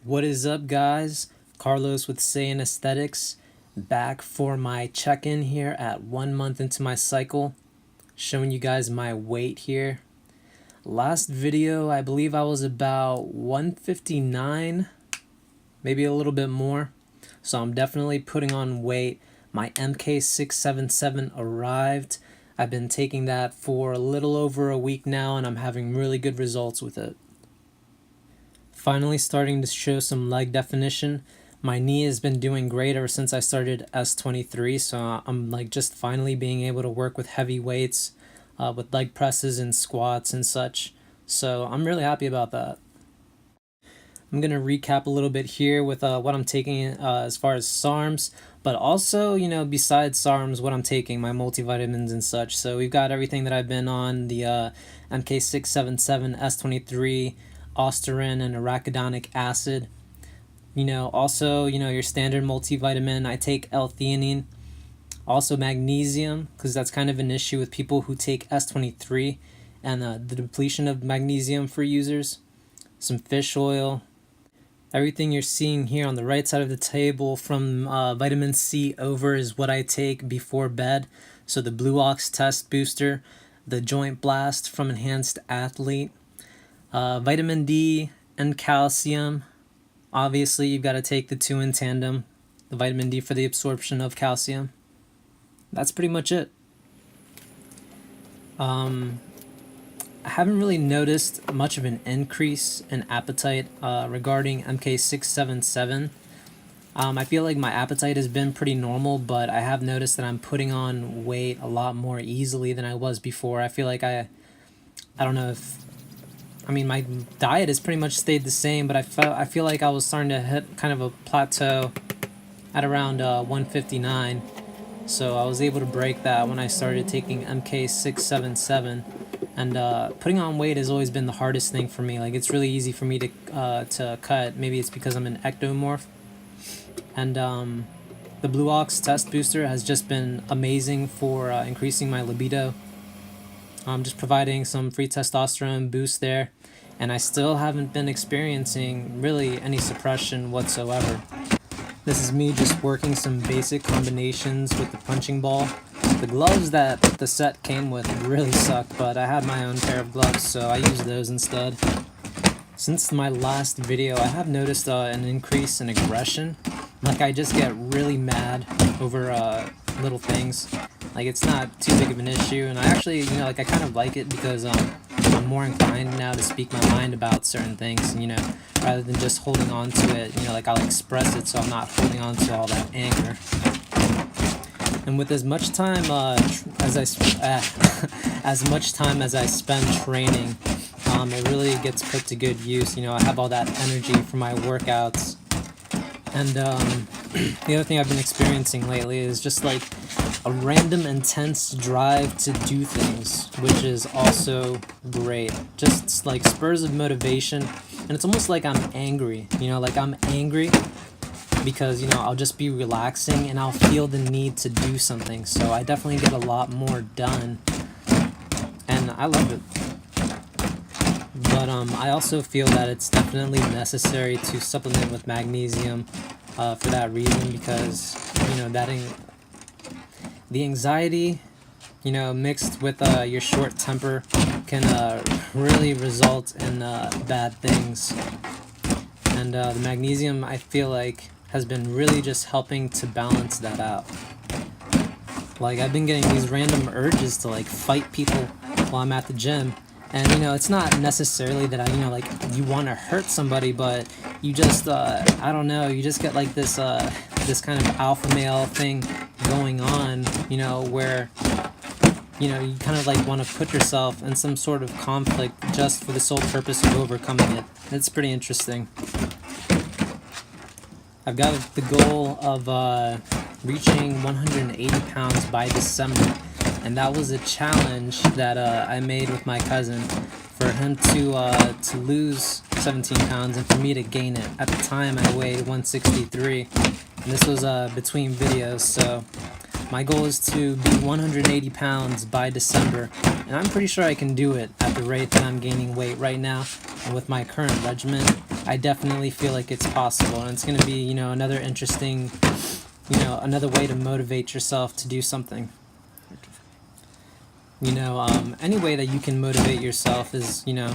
What is up, guys? Carlos with Saiyan Aesthetics, back for my check-in here at 1 month into my cycle, showing you guys my weight here. Last video, I believe I was about 159, maybe a little bit more, so I'm definitely putting on weight. My MK677 arrived. I've been taking that for a little over a week now, and I'm having really good results with it. Finally starting to show some leg definition. My knee has been doing great ever since I started S23, so I'm like just finally being able to work with heavy weights, with leg presses and squats and such. So I'm really happy about that. I'm going to recap a little bit here with what I'm taking as far as SARMs, but also, besides SARMs, what I'm taking, my multivitamins and such. So we've got everything that I've been on, the MK677, S23, Ostarine, and Arachadonic Acid. Also, your standard multivitamin. I take L-theanine. Also magnesium, because that's kind of an issue with people who take S23 and the depletion of magnesium for users. Some fish oil. Everything you're seeing here on the right side of the table from vitamin C over is what I take before bed. So the Blue Ox Test Booster, the Joint Blast from Enhanced Athlete, vitamin D and calcium. Obviously, you've got to take the two in tandem. The vitamin D for the absorption of calcium. That's pretty much it. I haven't really noticed much of an increase in appetite regarding MK677. I feel like my appetite has been pretty normal, but I have noticed that I'm putting on weight a lot more easily than I was before. I feel like I don't know if, my diet has pretty much stayed the same, but I feel like I was starting to hit kind of a plateau at around 159. So I was able to break that when I started taking MK677. And putting on weight has always been the hardest thing for me. Like, it's really easy for me to cut. Maybe it's because I'm an ectomorph. And the Blue Ox Test Booster has just been amazing for increasing my libido. Just providing some free testosterone boost there. And I still haven't been experiencing really any suppression whatsoever. This is me just working some basic combinations with the punching ball. The gloves that the set came with really sucked, but I had my own pair of gloves, so I used those instead. Since my last video, I have noticed an increase in aggression. Like, I just get really mad over little things. Like, it's not too big of an issue, and I actually, I kind of like it because I'm more inclined now to speak my mind about certain things, rather than just holding on to it. Like, I'll express it, so I'm not holding on to all that anger. And with as much time as I spend training, it really gets put to good use. I have all that energy for my workouts. And the other thing I've been experiencing lately is just like a random intense drive to do things, which is also great. Just like spurs of motivation, and it's almost like I'm angry. Like I'm angry because I'll just be relaxing and I'll feel the need to do something. So I definitely get a lot more done, and I love it. But I also feel that it's definitely necessary to supplement with magnesium for that reason, because the anxiety mixed with your short temper can really result in bad things. And the magnesium, I feel like, has been really just helping to balance that out. Like, I've been getting these random urges to like fight people while I'm at the gym. And it's not necessarily that you want to hurt somebody, but you just I don't know, you just get like this this kind of alpha male thing going on, where you kind of like want to put yourself in some sort of conflict just for the sole purpose of overcoming it. It's pretty interesting. I've got the goal of reaching 180 pounds by December. And that was a challenge that I made with my cousin, for him to lose 17 pounds and for me to gain it. At the time, I weighed 163, and this was between videos, so My goal is to be 180 pounds by December, and I'm pretty sure I can do it at the rate that I'm gaining weight right now. And with my current regimen, I definitely feel like it's possible, and it's going to be, you know, another interesting, you know, another way to motivate yourself to do something. You know, any way that you can motivate yourself is, you know,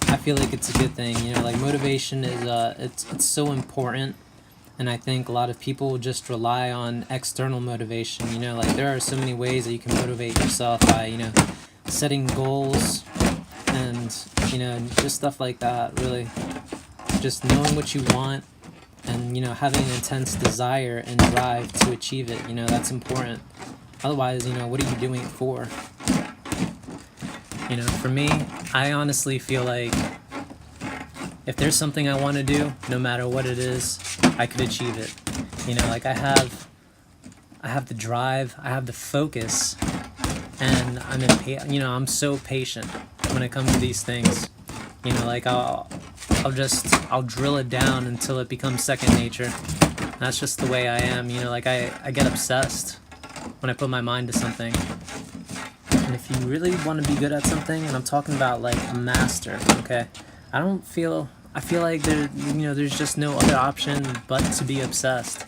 I feel like it's a good thing. You know, like motivation is, it's so important. And I think a lot of people just rely on external motivation. You know, like there are so many ways that you can motivate yourself by, you know, setting goals and, you know, just stuff like that, really. Just knowing what you want and, you know, having an intense desire and drive to achieve it. You know, that's important. Otherwise, you know, what are you doing it for? You know, for me, I honestly feel like if there's something I want to do, no matter what it is, I could achieve it. You know, like I have the drive, I have the focus, and I'm so patient when it comes to these things. You know, like I'll drill it down until it becomes second nature. That's just the way I am. You know, like I get obsessed when I put my mind to something. And if you really want to be good at something, and I'm talking about like a master, okay? I feel like there's just no other option but to be obsessed.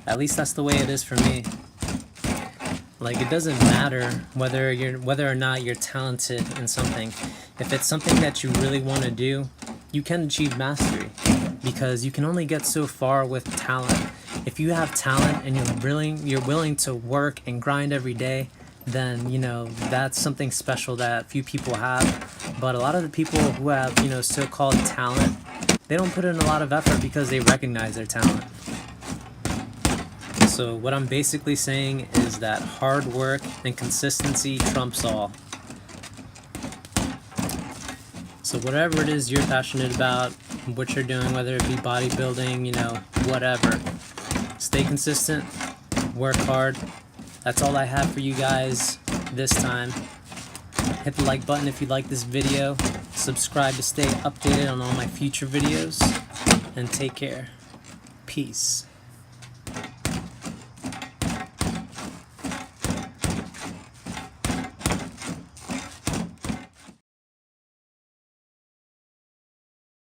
At least that's the way it is for me. Like it doesn't matter whether or not you're talented in something. If it's something that you really want to do, you can achieve mastery, because you can only get so far with talent. If you have talent and you're willing to work and grind every day, then, you know, that's something special that few people have. But a lot of the people who have, you know, so-called talent, they don't put in a lot of effort because they recognize their talent. So what I'm basically saying is that hard work and consistency trumps all. So whatever it is you're passionate about, what you're doing, whether it be bodybuilding, you know, whatever, stay consistent, work hard. That's all I have for you guys this time. Hit the like button if you like this video. Subscribe to stay updated on all my future videos. And take care. Peace.